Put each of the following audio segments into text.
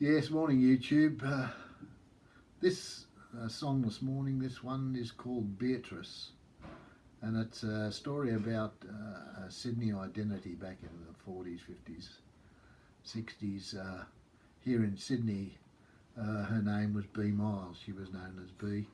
Yes, morning YouTube. This song this morning, this one is called Beatrice, and it's a story about Sydney identity back in the 40s, 50s, 60s. Here in Sydney, her name was Bea Miles. She was known as Bea,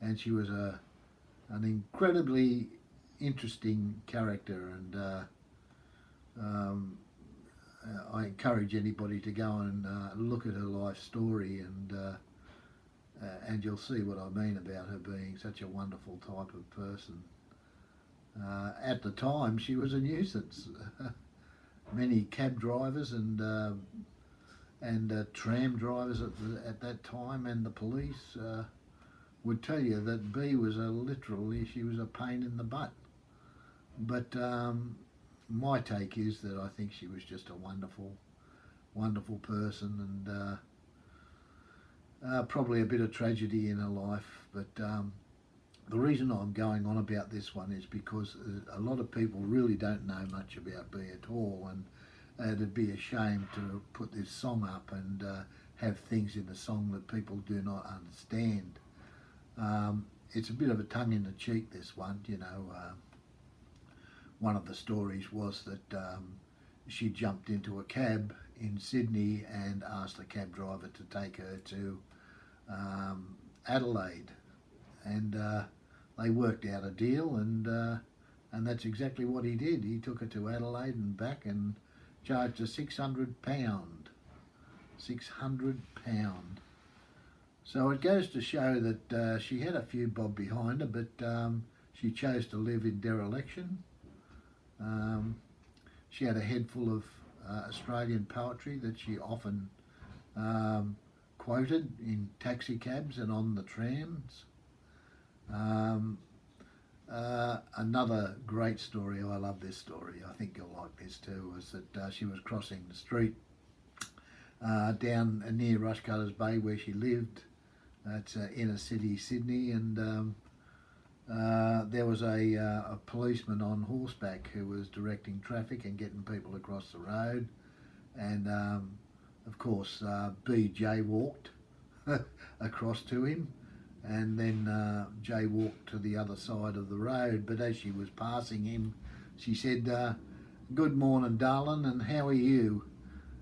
and she was an incredibly interesting character, and I encourage anybody to go and look at her life story, and you'll see what I mean about her being such a wonderful type of person. At the time, she was a nuisance. Many cab drivers and tram drivers at that time, and the police would tell you that Bea was she was a pain in the butt. But my take is that I think she was just a wonderful person, and probably a bit of tragedy in her life. But the reason I'm going on about this one is because a lot of people really don't know much about Bea at all, and it'd be a shame to put this song up and have things in the song that people do not understand. It's a bit of a tongue in the cheek, this one, you know. One of the stories was that she jumped into a cab in Sydney and asked the cab driver to take her to Adelaide, and they worked out a deal, and that's exactly what he did. He took her to Adelaide and back and charged her £600. £600. So it goes to show that she had a few bob behind her, but she chose to live in dereliction. She had a head full of Australian poetry that she often quoted in taxi cabs and on the trams. Another great story, I love this story, I think you'll like this too, was that she was crossing the street down near Rushcutters Bay where she lived. It's inner city Sydney, and there was a policeman on horseback who was directing traffic and getting people across the road, and of course Bea jaywalked across to him, and then jaywalked to the other side of the road. But as she was passing him, she said, "Good morning, darling, and how are you?"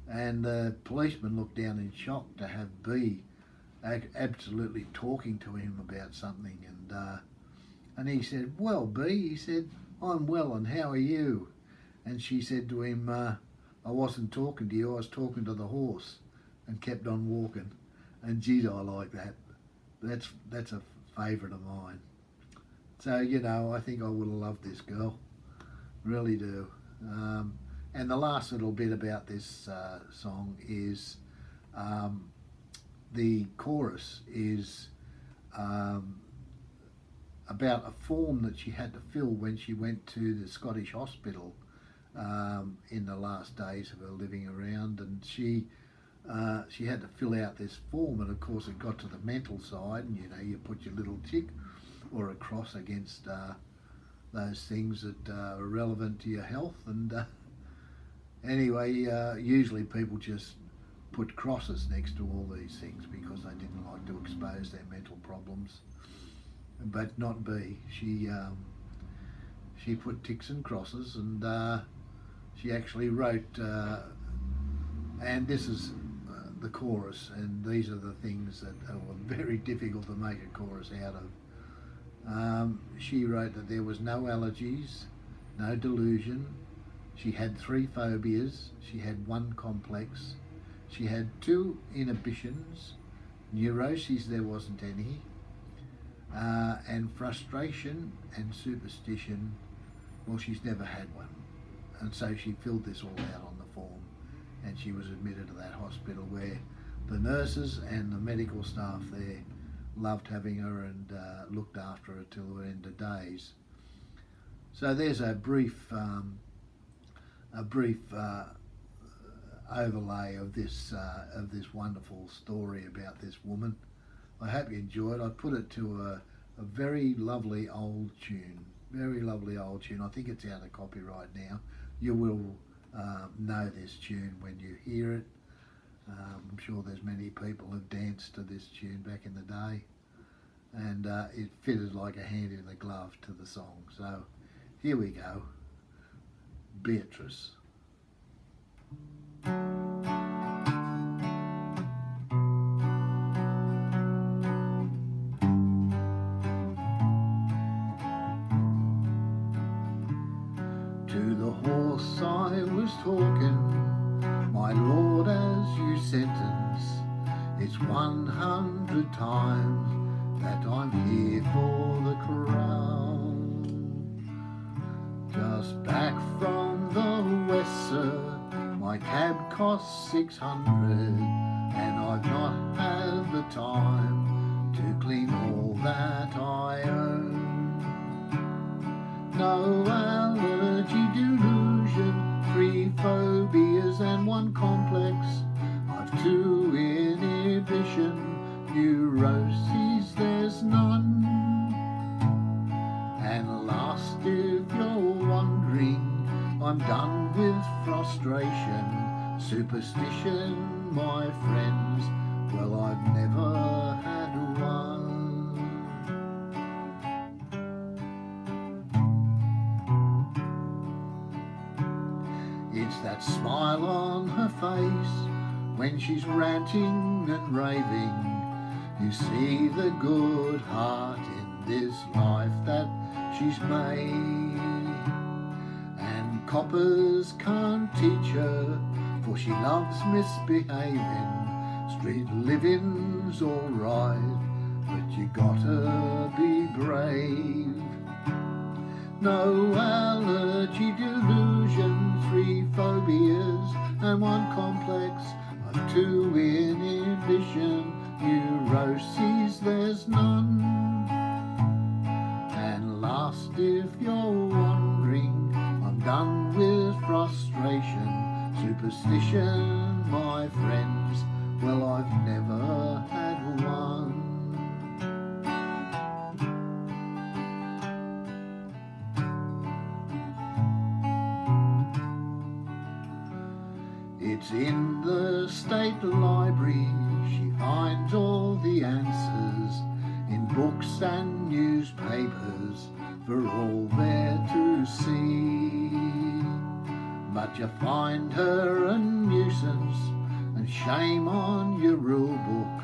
And the policeman looked down in shock to have Bea absolutely talking to him about something, and he said, "Well, Bea," he said, "I'm well, and how are you?" And she said to him, "I wasn't talking to you, I was talking to the horse," and kept on walking. And geez, I like that. That's a favourite of mine. So, you know, I think I would have loved this girl. Really do. And the last little bit about this song is the chorus is about a form that she had to fill when she went to the Scottish hospital in the last days of her living around, and she had to fill out this form, and of course it got to the mental side, and you know, you put your little tick or a cross against those things that are relevant to your health, and anyway, usually people just put crosses next to all these things because they didn't like to expose their mental problems. But not Bea. She put ticks and crosses, and she actually wrote, and this is the chorus, and these are the things that were very difficult to make a chorus out of. She wrote that there was no allergies, no delusion. She had 3 phobias. She had 1 complex. She had 2 inhibitions. Neuroses, there wasn't any. And frustration and superstition, well, she's never had one. And so she filled this all out on the form, and she was admitted to that hospital where the nurses and the medical staff there loved having her and looked after her till the end of days. So there's a brief overlay of this wonderful story about this woman. I hope you enjoyed. I put it to a very lovely old tune. Very lovely old tune. I think it's out of copyright now. You will know this tune when you hear it. I'm sure there's many people who've danced to this tune back in the day, and it fitted like a hand in the glove to the song. So here we go, Beatrice. To the horse I was talking, my lord, as you sentence, it's 100 times that I'm here for the crown. Just back from the west, sir, my cab costs 600, and I've not had the time to clean all that I own. No allergy, delusion, 3 phobias and 1 complex. I've 2 inhibition, neuroses there's none. And last, if you're wondering, I'm done with frustration, superstition, my friends, well, I've never had one. It's that smile on her face when she's ranting and raving. You see the good heart in this life that she's made. And coppers can't teach her, for she loves misbehaving. Street living's alright, but you gotta be brave. No allergy, delusion, 3 phobias and 1 complex. I've 2 inhibition, neuroses there's none. And last, if you're wondering, I'm done with frustration, superstition, my friends, well, I've never had one. It's in the state library, she finds all the answers in books and newspapers for all there to see. But you find her a nuisance, and shame on your rule book.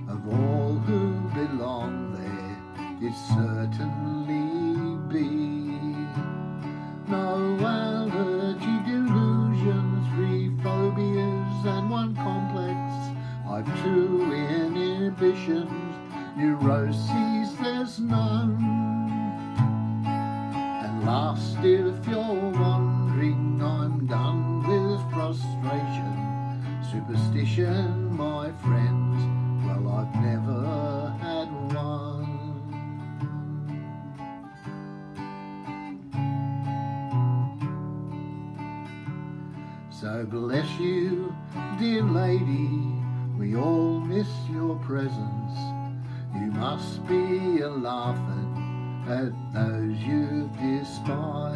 Of all who belong there, it certainly be. No allergy, delusion, 3 phobias and 1 complex. I've 2 inhibitions, neuroses there's none. And last, if you're wondering, I'm done with frustration, superstition, my friends, well, I've never had one. So bless you, dear lady, we all miss your presence. You must be a-laughing at those you've despised.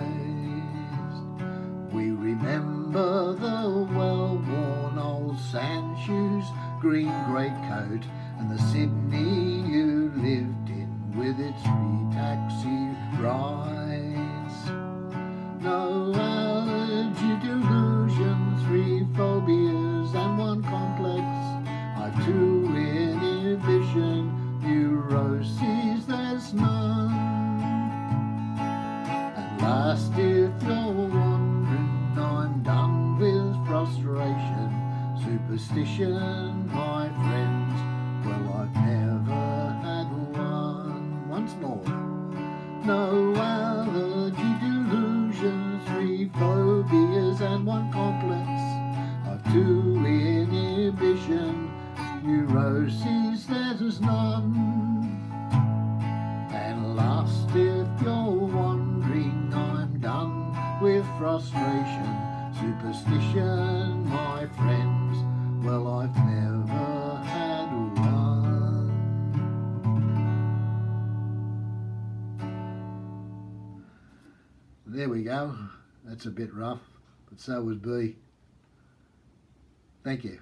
We remember the well-worn old sand shoes, green greatcoat, and the Sydney you lived in with its 3 taxi rides. No allergy, delusion, 3 phobias and 1 complex. I've 2 inhibition, neuroses there's none. And last, if you're wondering, I'm done with frustration, superstition, my friends, well, I've never had one. Once more. No allergy, delusion, 3 phobias and 1 complex. I've 2 inhibition, neuroses there's none. And last, if you're wondering, I'm done with frustration, superstition, my friends, well, I've never had one. There we go. That's a bit rough, but so was Bea. Thank you.